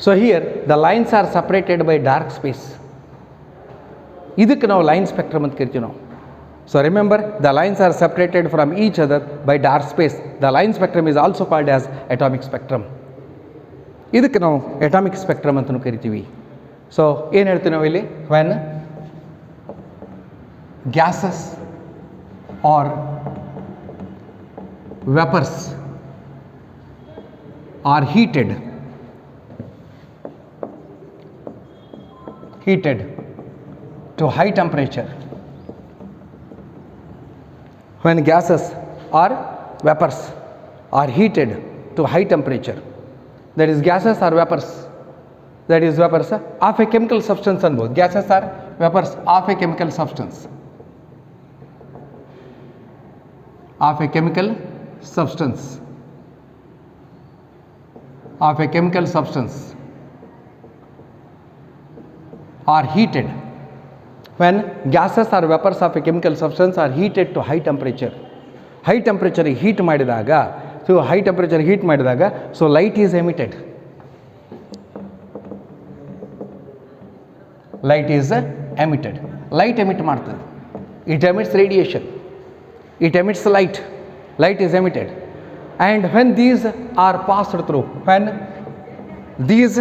so here the lines are separated by dark space. ಇದಕ್ಕೆ ನಾವು line spectrum ಅಂತ ಕರಿತೀವಿ ನಾವು. So remember, the lines are separated from each other by dark space. The line spectrum is also called as atomic spectrum. ಇದಕ್ಕೆ ನಾವು atomic spectrum ಅಂತಲೂ ಕರಿತೀವಿ. So ಏನು ಹೇಳ್ತೀವಿ ನಾವು ಇಲ್ಲಿ, when gases or vapors are heated to high temperature. When gases or vapors are heated to high temperature, that is gases or vapors, that is vapors of a chemical substance ಅನ್ಬೋದು. gases or vapors of a chemical substance, of a chemical substance, of a chemical substance are heated. When gases or vapors of a chemical substance are heated to high temperature, high temperature heat ಮಾಡಿದಾಗ, so high temperature heat ಮಾಡಿದಾಗ so light is emitted. Light is emitted. Light emit ಮಾಡ್ತದೆ. It emits radiation. It emits light. Light is emitted. And when these are passed through, when these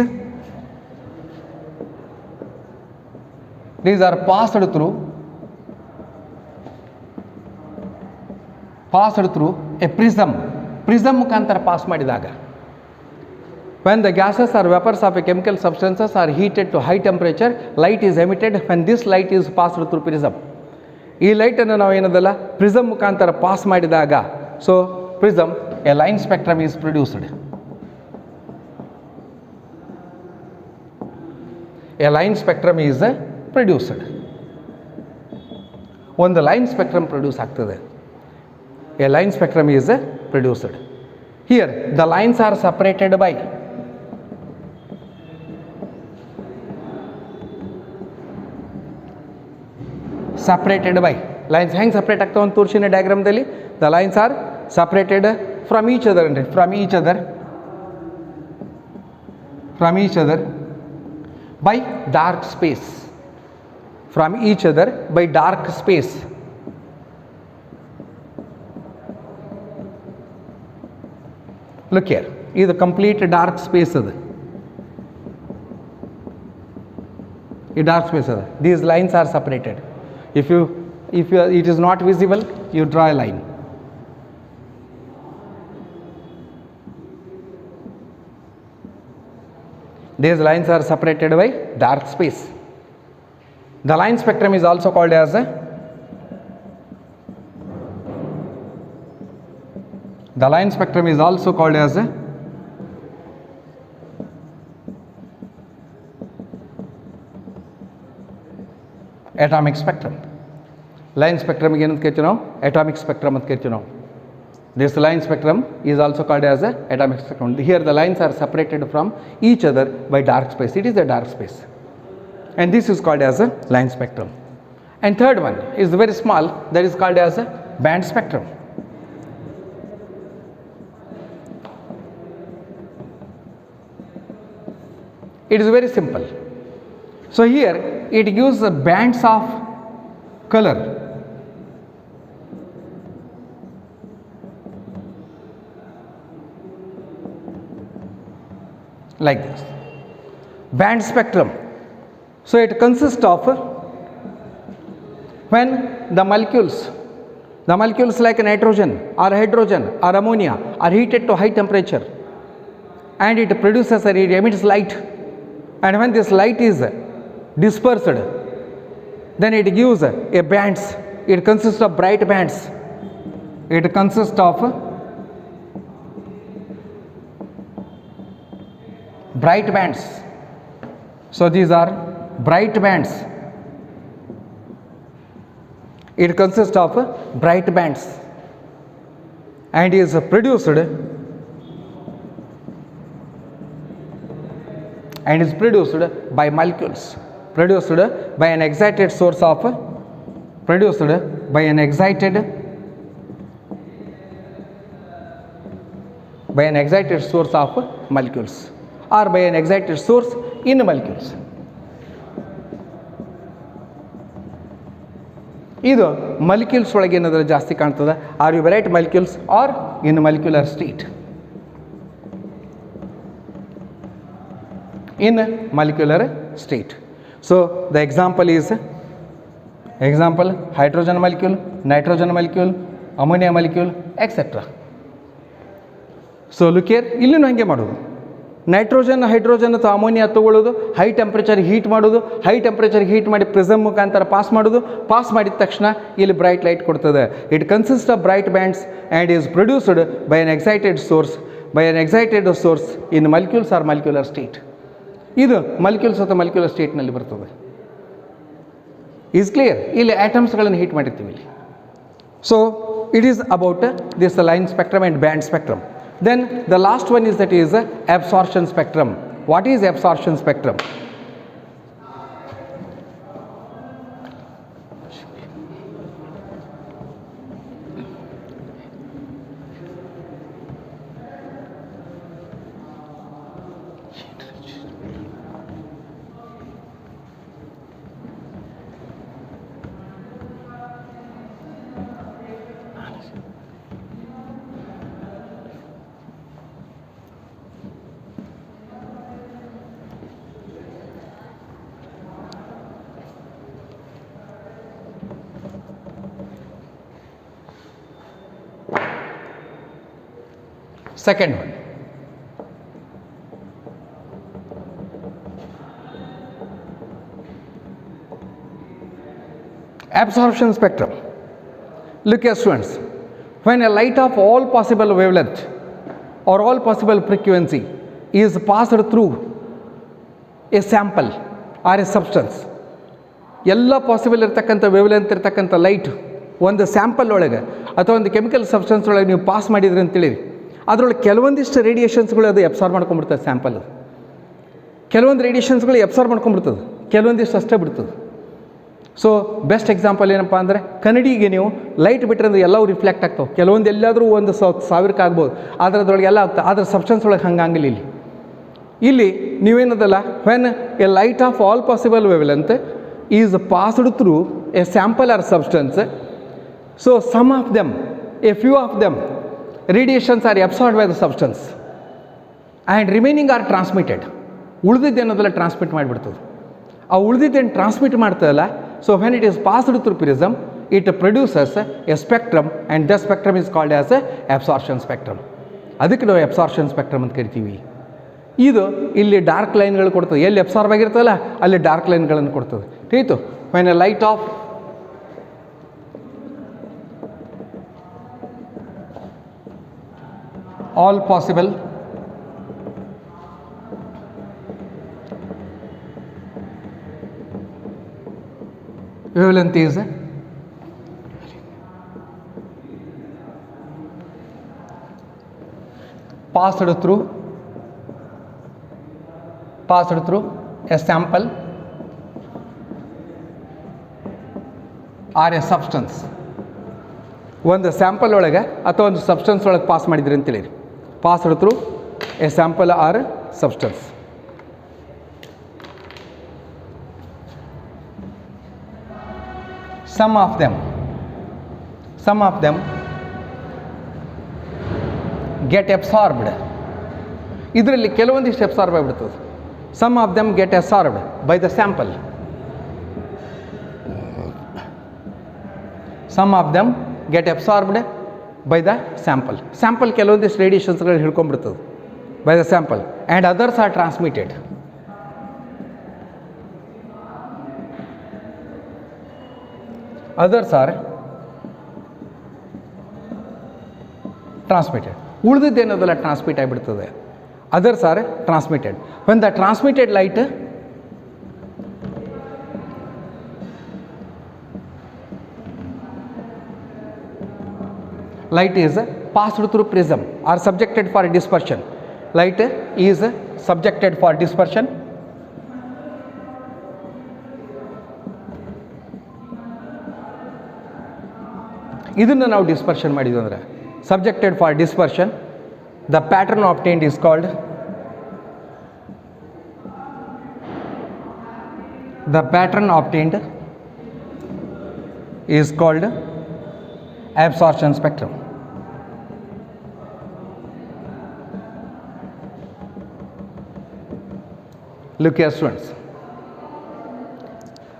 are passed through a prism ಮುಖಾಂತರ pass ಮಾಡಿದಾಗ, when the gases or vapors of a chemical substances are heated to high temperature, light is emitted. When this light is passed through prism, ಈ ಲೈಟನ್ನು ನಾವು ಏನದಲ್ಲ prism ಮುಖಾಂತರ pass ಮಾಡಿದಾಗ so prism a line spectrum is produced. A line spectrum is produced. ಒಂದು line spectrum produce ಆಗ್ತದೆ. A line spectrum is produced. Here the lines are separated by lines ಹೆಂಗೆ separate ಆಗ್ತಾವೆ ಅಂತ ತೋರಿಸಿನ ಡಯಾಗ್ರಾಮ್ದಲ್ಲಿ. The lines are separated from each other ಅಂದರೆ from each other by dark space. From each other by dark space. Look here, ಇದು complete dark space ಅದು. ಈ dark space ಅದು. These lines are separated. If it is not visible, you draw a line. These lines are separated by dark space. The line spectrum is also called as atomic spectrum. Line spectrum ಗೆ ಏನಂತ ಕರಿತೀವಿ ನಾವು? Atomic spectrum ಅಂತ ಕರಿತೀವಿ ನಾವು. This line spectrum is also called as a atomic spectrum. Here the lines are separated from each other by dark space. It is a dark space, and this is called as a line spectrum. And third one is very small, that is called as a band spectrum. It is very simple. So here it gives the bands of color like this. Band spectrum. So it consists of when the molecules like nitrogen or hydrogen or ammonia are heated to high temperature and it produces or it emits light, and when this light is dispersed, then it gives a bands. It consists of bright bands. It consists of bright bands. So these are bright bands. It consists of bright bands and is produced by molecules, produced by an excited source of molecules or by an excited source in molecules. ಇದು molecules ಒಳಗೆ ಏನಾದರೂ ಜಾಸ್ತಿ ಕಾಣ್ತದೆ. Are you variate molecules or in molecular state? In molecular state. So the example is hydrogen molecule, nitrogen molecule, ammonia molecule, etc. So look here, ಇಲ್ಲಿನೂ ಹಾಗೆ ಮಾಡೋದು. Nitrogen hydrogen ಅಥವಾ ammonia ತೊಗೊಳ್ಳೋದು, ಹೈ ಟೆಂಪ್ರೇಚರ್ ಹೀಟ್ ಮಾಡೋದು, high temperature heat ಮಾಡಿ prism ಮುಖಾಂತರ pass ಮಾಡೋದು, pass ಮಾಡಿದ ತಕ್ಷಣ ಇಲ್ಲಿ ಬ್ರೈಟ್ ಲೈಟ್ ಕೊಡ್ತದೆ. It consist of bright bands and is produced by an excited source in molecules or molecular state. ಇದು ಮಾಲಿಕ್ಯೂಲ್ಸ್ ಅಥವಾ ಮಾಲಿಕ್ಯುಲರ್ ಸ್ಟೇಟ್ನಲ್ಲಿ ಬರ್ತದೆ. Is clear? ಇಲ್ಲಿ ಆಟಮ್ಸ್ಗಳನ್ನು ಹೀಟ್ ಮಾಡಿರ್ತೀವಿ ಇಲ್ಲಿ. So it is about this line spectrum and band spectrum. Then the last one is absorption spectrum. What is absorption spectrum? Second one, absorption spectrum. Look here students, when a light of all possible wavelength or all possible frequency is passed through a sample or a substance, ಎಲ್ಲ possible ಇರ್ತಕ್ಕಂಥ wavelength ಇರ್ತಕ್ಕಂಥ light ಒಂದು sample ಒಳಗೆ ಅಥವಾ ಒಂದು chemical substance ಒಳಗೆ ನೀವು pass ಮಾಡಿದ್ರಿ ಅಂತೇಳಿರಿ, ಅದರೊಳಗೆ ಕೆಲವೊಂದಿಷ್ಟು ರೇಡಿಯೇಷನ್ಸ್ಗಳು ಅದು ಎಬ್ಸಾರ್ವ್ ಮಾಡ್ಕೊಂಡ್ಬಿಡ್ತದೆ. ಸ್ಯಾಂಪಲ್ ಕೆಲವೊಂದು ರೇಡಿಯೇಷನ್ಸ್ಗಳು ಎಬ್ಸಾರ್ವ್ ಮಾಡ್ಕೊಂಡ್ಬಿಡ್ತದೆ, ಕೆಲವೊಂದಿಷ್ಟು ಅಷ್ಟೇ ಬಿಡ್ತದೆ. ಸೊ ಬೆಸ್ಟ್ ಎಕ್ಸಾಂಪಲ್ ಏನಪ್ಪ ಅಂದರೆ, ಕನ್ನಡಿಗೆ ನೀವು ಲೈಟ್ ಬಿಟ್ಟರೆ ಅಂದರೆ ಎಲ್ಲವೂ ರಿಫ್ಲೆಕ್ಟ್ ಆಗ್ತಾವೆ. ಕೆಲವೊಂದು ಎಲ್ಲಾದರೂ ಒಂದು 1000ಕ್ಕೆ ಆಗ್ಬೋದು, ಆದರೆ ಅದರೊಳಗೆ ಎಲ್ಲ ಆಗ್ತದೆ. ಆದರೆ ಸಬ್ಸ್ಟೆನ್ಸ್ ಒಳಗೆ ಹಂಗಾಗಿಲ್ಲ. ಇಲ್ಲಿ ನೀವೇನದಲ್ಲ, when a light of all possible wavelength is passed through a sample or substance, so some of them, a few of them radiations are absorbed by the substance and remaining are transmitted. ಉಳಿದಿದ್ದೇನೋದೆಲ್ಲ transmit ಮಾಡಿಬಿಡ್ತದೆ. ಆ ಉಳಿದಿದ್ದೇನು transmit ಮಾಡ್ತದಲ್ಲ, so when it is passed through prism it produces a spectrum and the spectrum is called as a absorption spectrum. ಅದಕ್ಕೆ ನಾವು absorption spectrum ಅಂತ ಕರಿತೀವಿ. ಇದು ಇಲ್ಲಿ ಡಾರ್ಕ್ ಲೈನ್ಗಳು ಕೊಡ್ತದೆ, ಎಲ್ಲಿ ಅಬ್ಸಾರ್ವ್ ಆಗಿರ್ತದಲ್ಲ ಅಲ್ಲಿ ಡಾರ್ಕ್ ಲೈನ್ಗಳನ್ನು ಕೊಡ್ತದೆ. ತಿಳಿತು? When a light of all possible wavelength is passed through a sample or a substance. ಒಂದು ಸ್ಯಾಂಪಲ್ ಒಳಗೆ ಅಥವಾ ಒಂದು ಸಬ್ಸ್ಟೆನ್ಸ್ ಒಳಗೆ ಪಾಸ್ ಮಾಡಿದ್ರಿ ಅಂತೇಳಿ, passed through a sample or substance. Some of them get absorbed. ಇದರಲ್ಲಿ ಕೆಲವೊಂದಿಷ್ಟು ಅಬ್ಸಾರ್ಬ್ ಆಗಿಬಿಡ್ತದೆ. Some of them get absorbed by the sample. Some of them get absorbed by the sample. Sample ಕೆಲವೊಂದಿಷ್ಟು ರೇಡಿಯೇಷನ್ಸ್ಗಳು ಹಿಡ್ಕೊಂಡ್ಬಿಡ್ತದೆ by the sample, and others are transmitted. Others are transmitted. ಉಳಿದಿದ್ದೇನದಲ್ಲ transmit ಆಗಿಬಿಡ್ತದೆ. Others are transmitted. When the transmitted light is passed through prism or subjected for dispersion. Light is subjected for dispersion. ಇದನ್ನು ನಾವು dispersion ಮಾಡಿದ್ವಿ ಅಂದರೆ subjected for dispersion. The pattern obtained is called absorption spectrum. Look here students,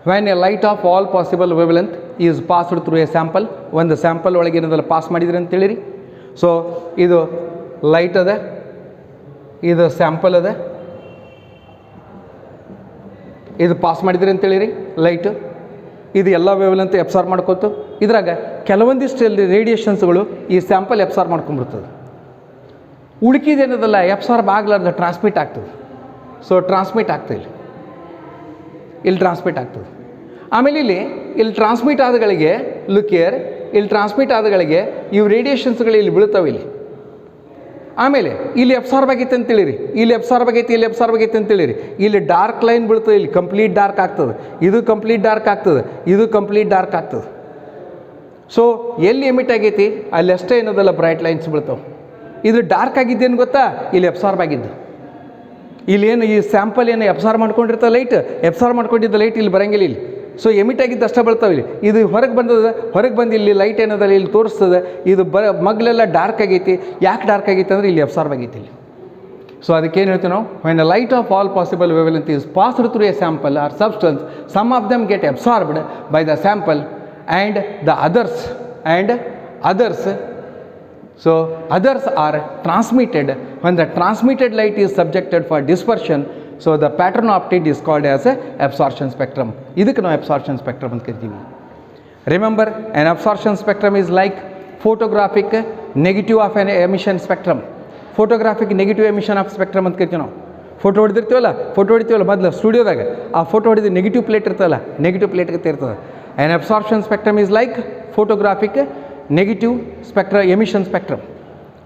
when a light of all possible wavelength is passed through a sample, ಒಂದು sample ಒಳಗೆ ಏನದಲ್ಲ pass ಮಾಡಿದ್ರಿ ಅಂತ ಹೇಳಿರಿ. ಸೊ ಇದು ಲೈಟ್ ಅದ, ಇದು ಸ್ಯಾಂಪಲ್ ಅದ, ಇದು ಪಾಸ್ ಮಾಡಿದ್ರಿ ಅಂತ ಹೇಳಿರಿ ಲೈಟು. ಇದು ಎಲ್ಲ ವೇವ್ಲೆಂತ್ ಅಬ್ಸಾರ್ಬ್ ಮಾಡ್ಕೊತು. ಇದ್ರಾಗ ಕೆಲವೊಂದಿಷ್ಟು ರೇಡಿಯೇಷನ್ಸ್ಗಳು ಈ ಸ್ಯಾಂಪಲ್ ಅಬ್ಸಾರ್ಬ್ ಮಾಡ್ಕೊಂಡ್ಬಿಡ್ತದೆ. ಉಳ್ಕಿದೇನದಲ್ಲ ಅಬ್ಸಾರ್ಬ್ ಆಗ್ಲಾರ್ದ ಟ್ರಾನ್ಸ್ಮಿಟ್ ಆಗ್ತದೆ. ಸೊ ಟ್ರಾನ್ಸ್ಮಿಟ್ ಆಗ್ತದೆ, ಇಲ್ಲಿ ಟ್ರಾನ್ಸ್ಮಿಟ್ ಆಗ್ತದೆ. ಆಮೇಲೆ ಇಲ್ಲಿ ಟ್ರಾನ್ಸ್ಮಿಟ್ ಆದಗಳಿಗೆ ಲುಕಿಯರ್, ಇಲ್ಲಿ ಟ್ರಾನ್ಸ್ಮಿಟ್ ಆದಗಳಿಗೆ ಇವು ರೇಡಿಯೇಷನ್ಸ್ಗಳು ಇಲ್ಲಿ ಬೀಳ್ತಾವೆ ಇಲ್ಲಿ. ಆಮೇಲೆ ಇಲ್ಲಿ ಅಬ್ಸಾರ್ಬ್ ಆಗೈತೆ ಅಂತೇಳಿರಿ, ಇಲ್ಲಿ ಅಬ್ಸಾರ್ಬ್ ಆಗೈತಿ, ಇಲ್ಲಿ ಅಬ್ಸಾರ್ಬ್ ಆಗೈತೆ ಅಂತೇಳಿರಿ. ಇಲ್ಲಿ ಡಾರ್ಕ್ ಲೈನ್ ಬೀಳ್ತದೆ, ಇಲ್ಲಿ ಕಂಪ್ಲೀಟ್ ಡಾರ್ಕ್ ಆಗ್ತದೆ, ಇದು ಕಂಪ್ಲೀಟ್ ಡಾರ್ಕ್ ಆಗ್ತದೆ, ಇದು ಕಂಪ್ಲೀಟ್ ಡಾರ್ಕ್ ಆಗ್ತದೆ. ಸೊ ಎಲ್ಲಿ ಎಮಿಟ್ ಆಗೈತಿ ಅಲ್ಲಿ ಅಷ್ಟೇ ಏನದಲ್ಲ ಬ್ರೈಟ್ ಲೈನ್ಸ್ ಬೀಳ್ತಾವೆ. ಇದು ಡಾರ್ಕ್ ಆಗಿದ್ದೇನು ಗೊತ್ತಾ, ಇಲ್ಲಿ ಅಬ್ಸಾರ್ಬ್ ಆಗಿದ್ದು. ಇಲ್ಲೇನು ಈ ಸ್ಯಾಂಪಲ್ ಏನು ಅಬ್ಸಾರ್ಬ್ ಮಾಡ್ಕೊಂಡಿರ್ತಾವೆ ಲೈಟ್, ಅಬ್ಸಾರ್ಬ್ ಮಾಡ್ಕೊಂಡಿದ್ದ ಲೈಟ್ ಇಲ್ಲಿ ಬರೋಂಗಿಲ್ಲ ಇಲ್ಲಿ. ಸೊ ಎಮಿಟ್ ಆಗಿದ್ದು ಅಷ್ಟೇ ಬೀಳ್ತಾವೆ ಇಲ್ಲಿ. ಇದು ಹೊರಗೆ ಬಂದದ, ಹೊರಗೆ ಬಂದು ಇಲ್ಲಿ ಲೈಟ್ ಏನದಲ್ಲ ಇಲ್ಲಿ ತೋರಿಸ್ತದೆ. ಇದು ಮಗ್ಲೆಲ್ಲ ಡಾರ್ಕ್ ಆಗೈತಿ. ಯಾಕೆ ಡಾರ್ಕ್ ಆಗೈತಿ ಅಂದರೆ ಇಲ್ಲಿ ಅಬ್ಸಾರ್ಬ್ ಆಗೈತಿ ಇಲ್ಲಿ. ಸೊ ಅದಕ್ಕೇನು ಹೇಳ್ತೀವಿ ನಾವು, when a light of all possible wavelength is passed through a sample or substance, some of them get absorbed by the sample and the others. So others are transmitted. When the transmitted light is subjected for dispersion, so the pattern obtained is called as a absorption spectrum. ಇದಕ್ಕೆ ನಾವು absorption spectrum ಅಂತ ಕರಿತೀವಿ. Remember, an absorption spectrum is like photographic negative of an emission spectrum. Photographic negative emission of spectrum ಅಂತ ಕರಿತೀವಿ ನಾವು. Photo ಹೊಡಿತೀವಲ್ಲ ಮೊದಲು ಸ್ಟುಡಿಯೋದಾಗ, ಆ photo ಹೊಡೆದು ನೆಗೆಟಿವ್ ಪ್ಲೇಟ್ ಇರ್ತಲ್ಲ, ನೆಗೆಟಿವ್ ಪ್ಲೇಟ್ ಇರ್ತದೆ. An absorption spectrum is like photographic negative spectrum emission spectrum.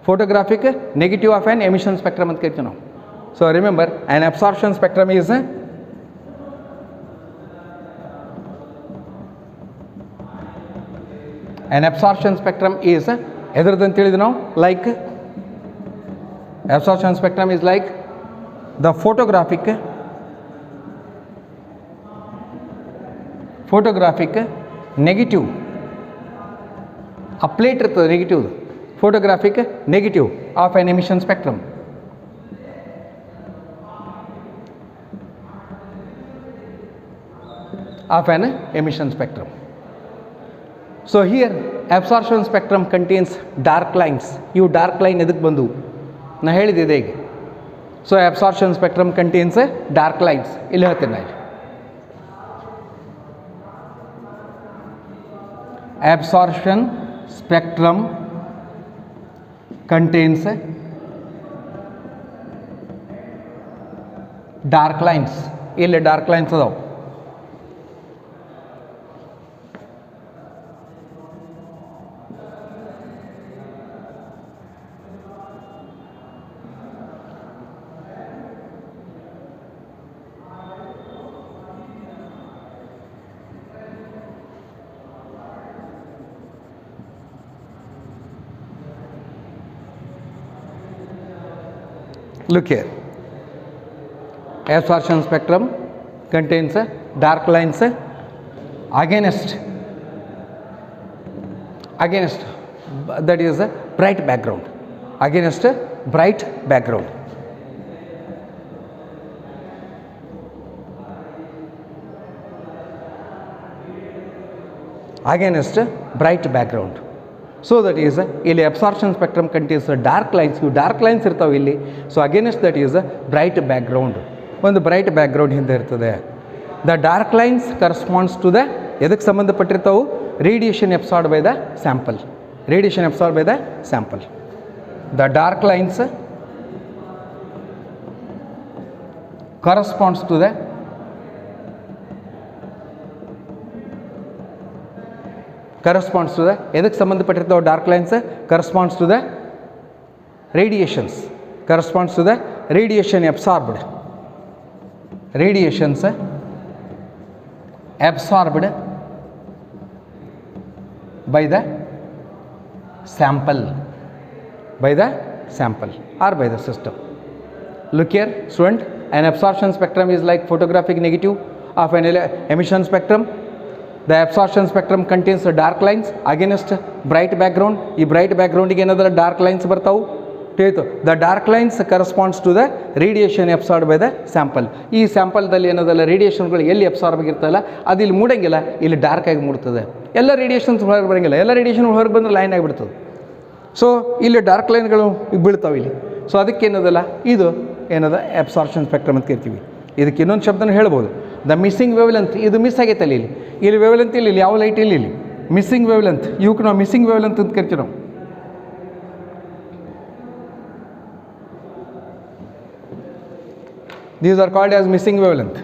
Photographic negative of an emission spectrum ಅಂತ ಕರಿತೀವಿ ನಾವು. So remember, an absorption spectrum is ಎದ್ರದ್ದು ಅಂತ ಹೇಳಿದ್ವಿ ನಾವು, like absorption spectrum is like the photographic negative. ಆ plate ಇರ್ತದೆ negative, photographic negative of on emission spectrum. So here absorption spectrum contains dark lines. ಇವು dark line ಎದಕ್ಕೆ ಬಂದು ನಾ ಹೇಳಿದ್ದೆ ಈಗ. So absorption spectrum contains dark lines. ಇಲ್ಲಿ ಹೇಳ್ತೇನೆ ನಾನು, absorption spectrum contains dark lines. ಇಲ್ಲಿ ಡಾರ್ಕ್ ಲೈನ್ಸ್ ಅದಾವೆ. Look here, absorption spectrum contains dark lines against that is a bright background, against bright background. Against bright background. So that is ಇಲ್ಲಿ absorption spectrum contains dark lines. ಇವು dark lines ಇರ್ತಾವೆ ಇಲ್ಲಿ. So against that is bright background. ಒಂದು bright background ಹಿಂದೆ ಇರ್ತದೆ. The dark lines corresponds to the ಎದಕ್ಕೆ ಸಂಬಂಧಪಟ್ಟಿರ್ತಾವೆ? Radiation absorb by the sample. Radiation absorb by the sample. The dark lines corresponds to the ಎದಕ್ಕೆ ಸಂಬಂಧಪಟ್ಟಿರ್ತಾವೆ? Dark lines corresponds to the radiations. Corresponds to the radiation absorbed. Radiations absorbed by the sample. By the sample or by the system. Look here, student. An absorption spectrum is like photographic negative of an emission spectrum. The absorption spectrum contains dark lines against bright background. ಈ bright ಬ್ಯಾಕ್ಗ್ರೌಂಡಿಗೆ ಏನಾದರೂ dark lines ಬರ್ತಾವೆ. ತಿಳಿತು. The dark lines corresponds to the radiation absorb by the sample. ಈ ಸ್ಯಾಂಪಲ್ದಲ್ಲಿ ಏನದಲ್ಲ ರೇಡಿಯೇಷನ್ಗಳು ಎಲ್ಲಿ absorb ಆಗಿರ್ತಲ್ಲ ಅದು ಇಲ್ಲಿ ಮೂಡಂಗಿಲ್ಲ, ಇಲ್ಲಿ ಡಾರ್ಕ್ ಆಗಿ ಮೂಡ್ತದೆ. ಎಲ್ಲ ರೇಡಿಯೇಷನ್ಸ್ ಹೊರಗೆ ಬರೋಂಗಿಲ್ಲ. ಎಲ್ಲ ರೇಡಿಯೇಷನ್ ಹೊರಗೆ ಬಂದರೆ ಲೈನ್ ಆಗಿಬಿಡ್ತದೆ. ಸೊ ಇಲ್ಲಿ ಡಾರ್ಕ್ ಲೈನ್ಗಳು ಬೀಳ್ತಾವೆ ಇಲ್ಲಿ. ಸೊ ಅದಕ್ಕೇನದಲ್ಲ ಇದು ಏನದ ಅಬ್ಸಾರ್ಪ್ಷನ್ ಸ್ಪೆಕ್ಟ್ರಮ್ ಅಂತ ಕರಿತೀವಿ. ಇದಕ್ಕೆ ಇನ್ನೊಂದು ಶಬ್ದನೂ ಹೇಳ್ಬೋದು, ದ ಮಿಸ್ಸಿಂಗ್ ವೇವ್ಲೆಂತ್. ಇದು ಮಿಸ್ ಆಗೈತಲ್ಲ ಇಲ್ಲಿ. ಇಲ್ಲಿ ವೇವ್ಲೆಂತ್ ಇಲ್ಲಿ ಯಾವ ಲೈಟ್ ಇಲ್ಲಿ ಮಿಸ್ಸಿಂಗ್ ವೇವ್ಲೆಂತ್. ಇವಕ್ಕೆ ನಾವು ಮಿಸ್ಸಿಂಗ್ ವೇವ್ಲೆಂತ್ ಅಂತ ಕರಿತೀವಿ ನಾವು. These are called as missing wavelength.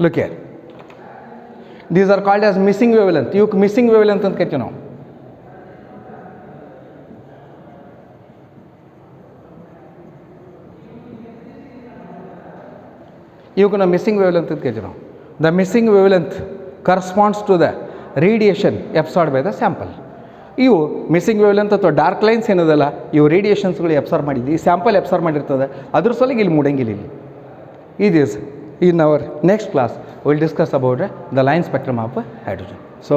Look here. These are called as missing wavelength. ಇವಕ್ಕೆ ಮಿಸ್ಸಿಂಗ್ ವೇವ್ಲೆಂತ್ ಅಂತ ಕರಿತೀವಿ ನಾವು. ಇವಕ್ಕೆ ನಾವು ಮಿಸ್ಸಿಂಗ್ ವೇವ್ಲೆಂತ್ ಅಂತ ಕರಿತೀವಿ ನಾವು. The missing wavelength corresponds to the radiation absorb by the sample. ಇವು ಮಿಸ್ಸಿಂಗ್ ವೇವ್ಲೆಂತ್ ಅಥವಾ ಡಾರ್ಕ್ ಲೈನ್ಸ್ ಏನದಲ್ಲ ಇವು ರೇಡಿಯೇಷನ್ಸ್ಗಳು ಅಬ್ಸಾರ್ಬ್ ಮಾಡಿದ್ದು. ಈ ಸ್ಯಾಂಪಲ್ ಅಬ್ಸಾರ್ಬ್ ಮಾಡಿರ್ತದೆ, ಅದ್ರ ಸಲುವಾಗಿ ಇಲ್ಲಿ ಮೂಡಂಗಿಲ್ಲ ಇಲ್ಲಿ. It is in our next class we will discuss about the line spectrum of hydrogen. So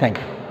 thank you.